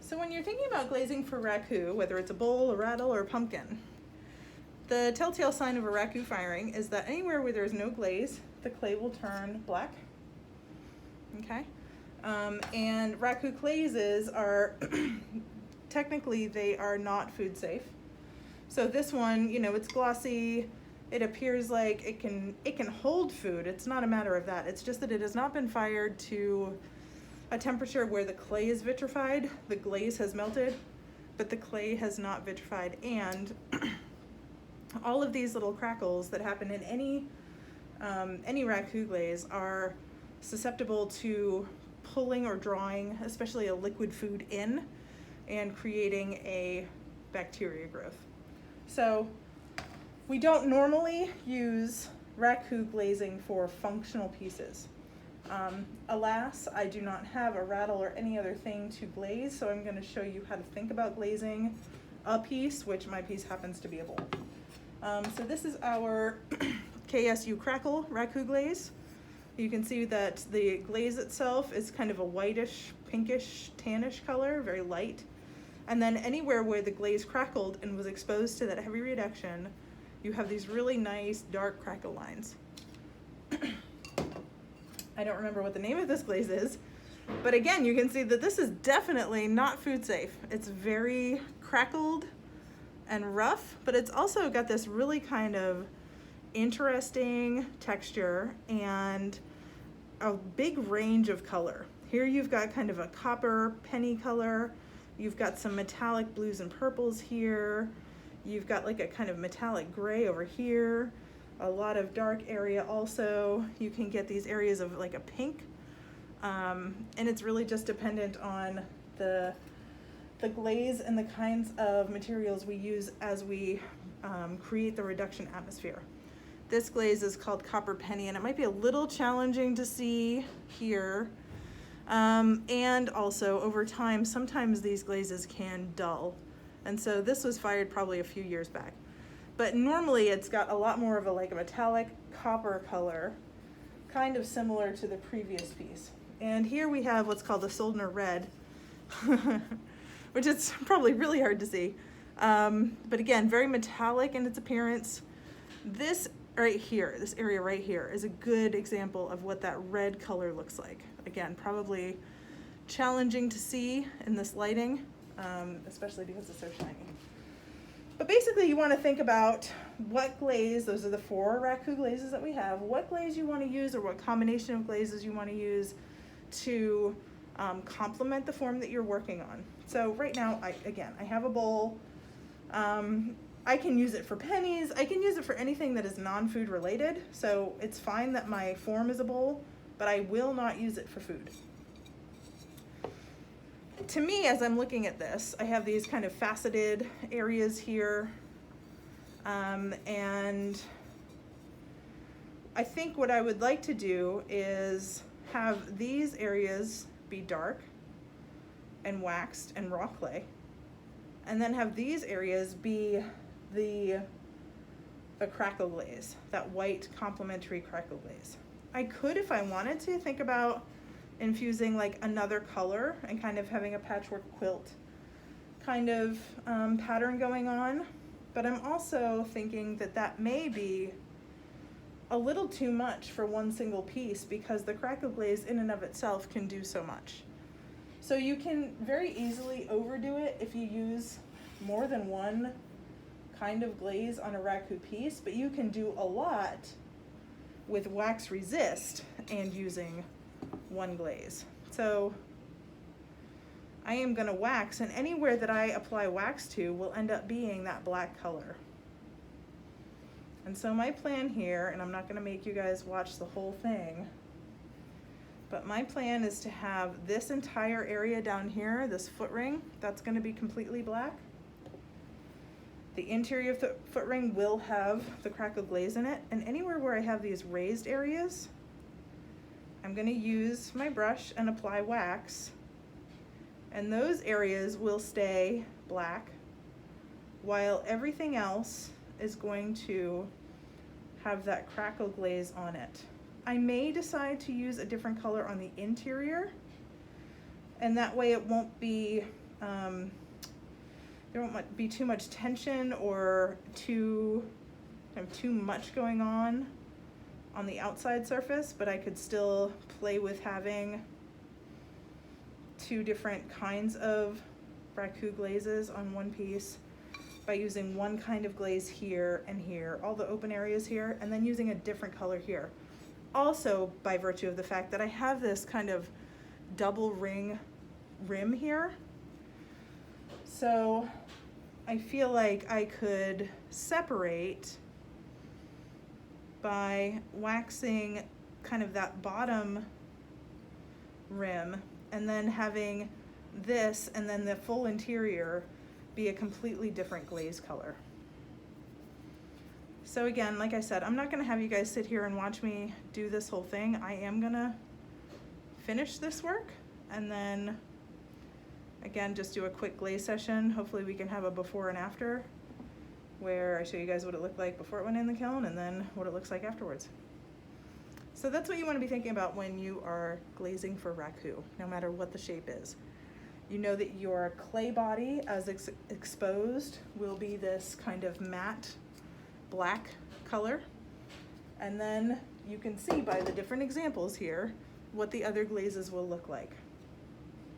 So when you're thinking about glazing for raku, whether it's a bowl, a rattle, or a pumpkin, the telltale sign of a raku firing is that anywhere where there's no glaze, the clay will turn black. Okay? And Raku glazes are, technically they are not food safe. So this one, you know, it's glossy, it appears like it can hold food. It's not a matter of that. It's just that it has not been fired to a temperature where the clay is vitrified, the glaze has melted, but the clay has not vitrified. And all of these little crackles that happen in any Raku glaze are susceptible to pulling or drawing, especially a liquid food in, and creating a bacteria growth. So we don't normally use Raku glazing for functional pieces. Alas, I do not have a rattle or any other thing to glaze, so I'm going to show you how to think about glazing a piece, which my piece happens to be a bowl. So this is our KSU Crackle Raku Glaze. You can see that the glaze itself is kind of a whitish, pinkish, tannish color, very light. And then anywhere where the glaze crackled and was exposed to that heavy reduction, you have these really nice dark crackle lines. I don't remember what the name of this glaze is, but again, you can see that this is definitely not food safe. It's very crackled and rough, but it's also got this really kind of interesting texture and a big range of color. Here you've got kind of a copper penny color. You've got some metallic blues and purples here. You've got like a kind of metallic gray over here. A lot of dark area also. You can get these areas of like a pink. And it's really just dependent on the glaze and the kinds of materials we use as we create the reduction atmosphere. This glaze is called Copper Penny, and it might be a little challenging to see here. And also over time, sometimes these glazes can dull. And so this was fired probably a few years back. But normally it's got a lot more of a like a metallic copper color, kind of similar to the previous piece. And here we have what's called the Soldering Red, which is probably really hard to see. But again, very metallic in its appearance. This right here, this area right here is a good example of what that red color looks like. Again, probably challenging to see in this lighting, especially because it's so shiny. But basically you want to think about what glaze, those are the 4 Raku glazes that we have, what glaze you want to use or what combination of glazes you want to use to complement the form that you're working on. So right now, I have a bowl. I can use it for pennies. I can use it for anything that is non-food related. So it's fine that my form is a bowl, but I will not use it for food. To me, as I'm looking at this, I have these kind of faceted areas here. And I think what I would like to do is have these areas be dark and waxed and raw clay, and then have these areas be the crackle glaze, that white complementary crackle glaze. I could, if I wanted to, think about infusing like another color and kind of having a patchwork quilt kind of pattern going on, but I'm also thinking that that may be a little too much for one single piece because the crackle glaze in and of itself can do so much. So you can very easily overdo it if you use more than one kind of glaze on a Raku piece, but you can do a lot with wax resist and using one glaze. So I am going to wax, and anywhere that I apply wax to will end up being that black color. And so my plan here, and I'm not going to make you guys watch the whole thing, but my plan is to have this entire area down here, this foot ring, that's going to be completely black. The interior of the foot ring will have the crackle glaze in it, and anywhere where I have these raised areas, I'm going to use my brush and apply wax, and those areas will stay black while everything else is going to have that crackle glaze on it. I may decide to use a different color on the interior, and that way it won't be there won't be too much tension or too much going on the outside surface, but I could still play with having two different kinds of Raku glazes on one piece by using one kind of glaze here and here, all the open areas here, and then using a different color here. Also by virtue of the fact that I have this kind of double ring rim here. So I feel like I could separate by waxing kind of that bottom rim and then having this and then the full interior be a completely different glaze color. So again, like I said, I'm not gonna have you guys sit here and watch me do this whole thing. I am gonna finish this work and then again, just do a quick glaze session. Hopefully we can have a before and after where I show you guys what it looked like before it went in the kiln and then what it looks like afterwards. So that's what you want to be thinking about when you are glazing for Raku, no matter what the shape is. You know that your clay body as exposed will be this kind of matte black color. And then you can see by the different examples here what the other glazes will look like.